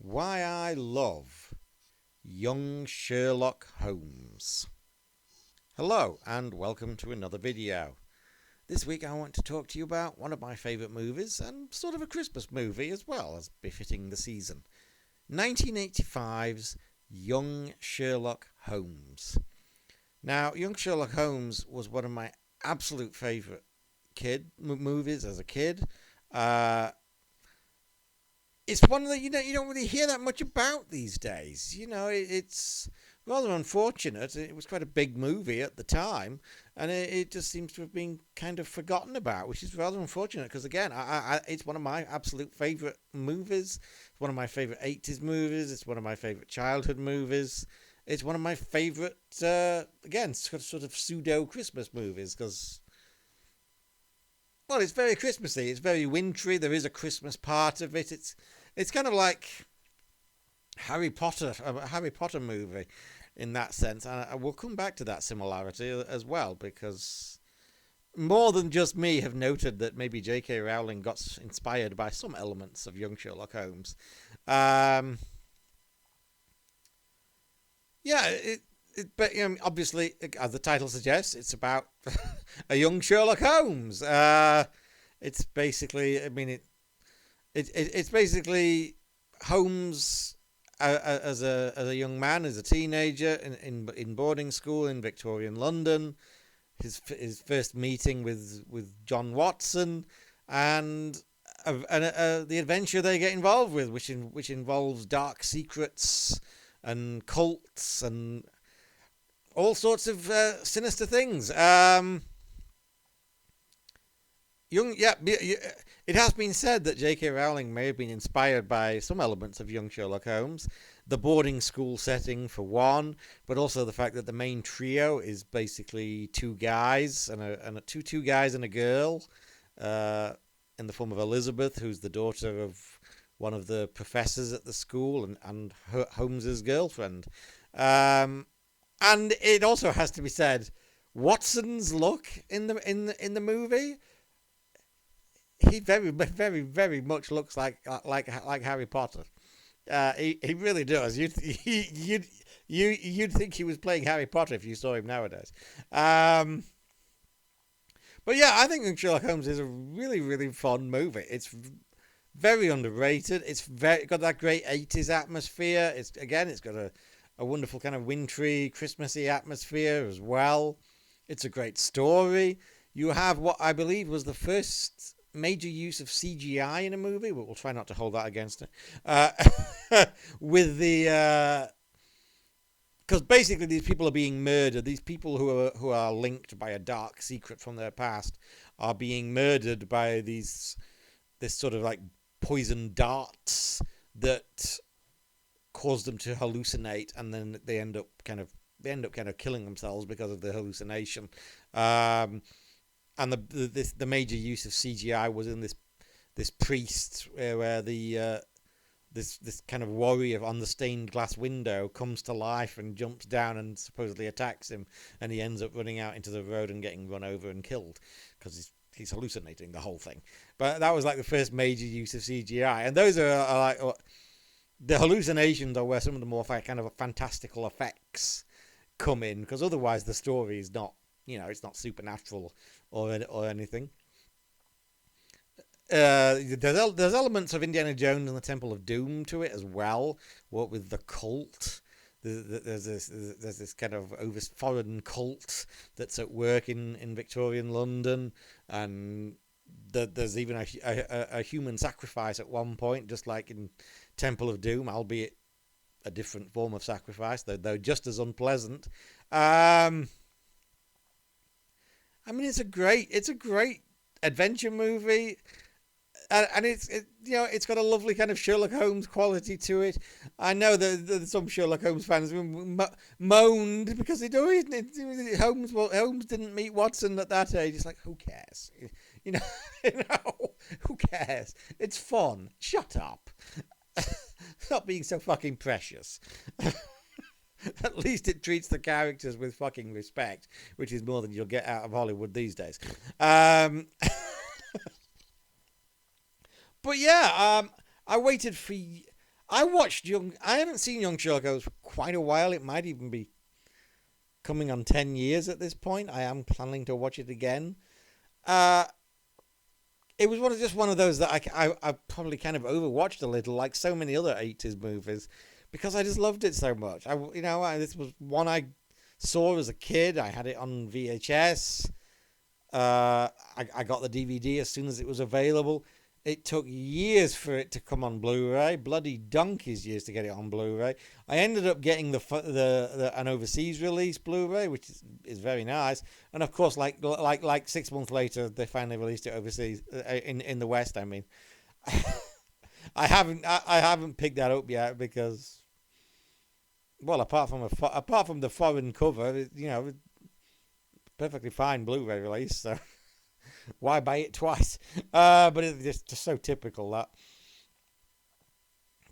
Why I love young Sherlock Holmes. Hello and welcome to another video. This week I want to talk to you about one of my favourite movies and sort of a Christmas movie as well, as befitting the season. 1985's Young Sherlock Holmes. Now, Young Sherlock Holmes was one of my absolute favourite movies as a kid. It's one that you don't really hear that much about these days. It's rather unfortunate. It was quite a big movie at the time, and it just seems to have been kind of forgotten about, which is rather unfortunate because, again, it's one of my absolute favourite movies. It's one of my favourite 80s movies. It's one of my favourite childhood movies. It's one of my favourite, again, sort of pseudo-Christmas movies because, well, it's very Christmassy. It's very wintry. There is a Christmas part of it. It's kind of like a Harry Potter movie in that sense. And I will come back to that similarity as well, because more than just me have noted that maybe J.K. Rowling got inspired by some elements of young Sherlock Holmes. But obviously, as the title suggests, it's about a young Sherlock Holmes. It's basically, it's basically Holmes as a young man, as a teenager in boarding school in Victorian London. His first meeting with John Watson, and the adventure they get involved with, which involves dark secrets and cults and all sorts of sinister things. It has been said that J.K. Rowling may have been inspired by some elements of young Sherlock Holmes, the boarding school setting for one, but also the fact that the main trio is basically two guys and two guys and a girl, in the form of Elizabeth, who's the daughter of one of the professors at the school and Holmes's girlfriend. And it also has to be said, Watson's look in the movie, he very, very, very much looks like Harry Potter. He really does. You'd think he was playing Harry Potter if you saw him nowadays. But yeah, I think Sherlock Holmes is a really, really fun movie. It's very underrated. It's got that great 80s atmosphere. It's got a wonderful kind of wintry, Christmassy atmosphere as well. It's a great story. You have what I believe was the first major use of CGI in a movie, but we'll try not to hold that against it. With the because basically these people are being murdered. These people who are linked by a dark secret from their past are being murdered by this sort of like poison darts that cause them to hallucinate, and then they end up kind of killing themselves because of the hallucination. And the major use of CGI was in this priest, where the this kind of warrior on the stained glass window comes to life and jumps down and supposedly attacks him, and he ends up running out into the road and getting run over and killed because he's hallucinating the whole thing. But that was like the first major use of CGI, and those are like the hallucinations are where some of the more kind of fantastical effects come in, because otherwise the story is not, it's not supernatural or anything. There's elements of Indiana Jones and the Temple of Doom to it as well. What with the cult, there's this kind of foreign cult that's at work in Victorian London, and there's even a human sacrifice at one point, just like in Temple of Doom, albeit a different form of sacrifice, though just as unpleasant. It's a great adventure movie, and it's got a lovely kind of Sherlock Holmes quality to it. I know that some Sherlock Holmes fans moaned because Holmes didn't meet Watson at that age. It's like, who cares? Who cares? It's fun. Shut up. Stop being so fucking precious. At least it treats the characters with fucking respect, which is more than you'll get out of Hollywood these days. But yeah, I waited for I haven't seen Young Sherlock Holmes for quite a while. It might even be coming on 10 years at this point. I am planning to watch it again. Uh, it was just one of those that I probably kind of overwatched a little, like so many other 80s movies, because I just loved it so much. This was one I saw as a kid. I had it on VHS. I got the DVD as soon as it was available. It took years for it to come on Blu-ray. Bloody donkeys years to get it on Blu-ray. I ended up getting an overseas release Blu-ray, which is very nice. And of course, like 6 months later, they finally released it overseas in the West. I mean, I haven't picked that up yet because, well, apart from the foreign cover, perfectly fine Blu-ray release. So why buy it twice? But it's just so typical that.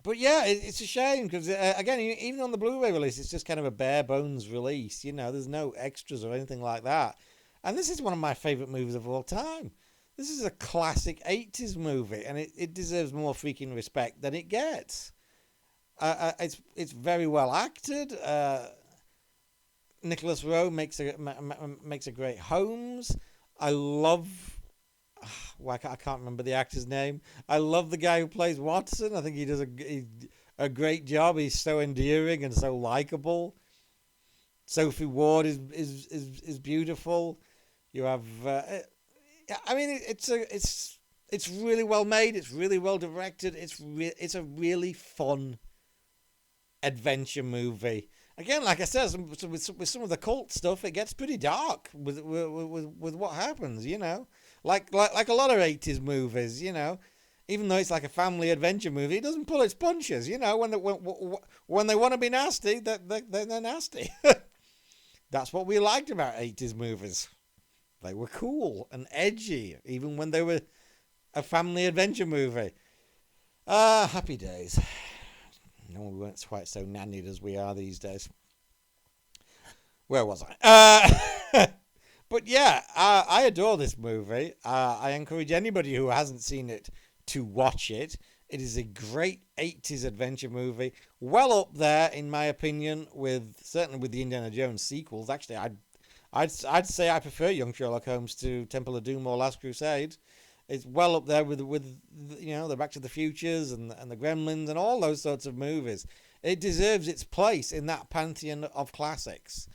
But yeah, it's a shame because again, even on the Blu-ray release, it's just kind of a bare bones release. There's no extras or anything like that. And this is one of my favorite movies of all time. This is a classic 80s movie, and it deserves more freaking respect than it gets. It's very well acted. Nicholas Rowe makes a great Holmes. I love. Well, I can't remember the actor's name. I love the guy who plays Watson. I think he does a great job. He's so endearing and so likable. Sophie Ward is beautiful. You have. I mean, it's really well made. It's really well directed. It's a really fun adventure movie. Again, like I said, with some of the cult stuff, it gets pretty dark with what happens. Like a lot of 80s movies. Even though it's like a family adventure movie, it doesn't pull its punches. When they want to be nasty, they're nasty. That's what we liked about 80s movies. They were cool and edgy, even when they were a family adventure movie. Happy days. No, we weren't quite so nannied as we are these days. Where was I? But yeah, I adore this movie. I encourage anybody who hasn't seen it to watch it. It is a great 80s adventure movie. Well up there, in my opinion, certainly with the Indiana Jones sequels. Actually, I'd say I prefer Young Sherlock Holmes to Temple of Doom or Last Crusade. It's well up there with the Back to the Futures and the Gremlins and all those sorts of movies. It deserves its place in that pantheon of classics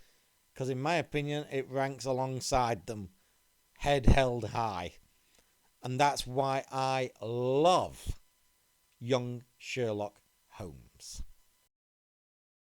because, in my opinion, it ranks alongside them, head held high, and that's why I love Young Sherlock Holmes.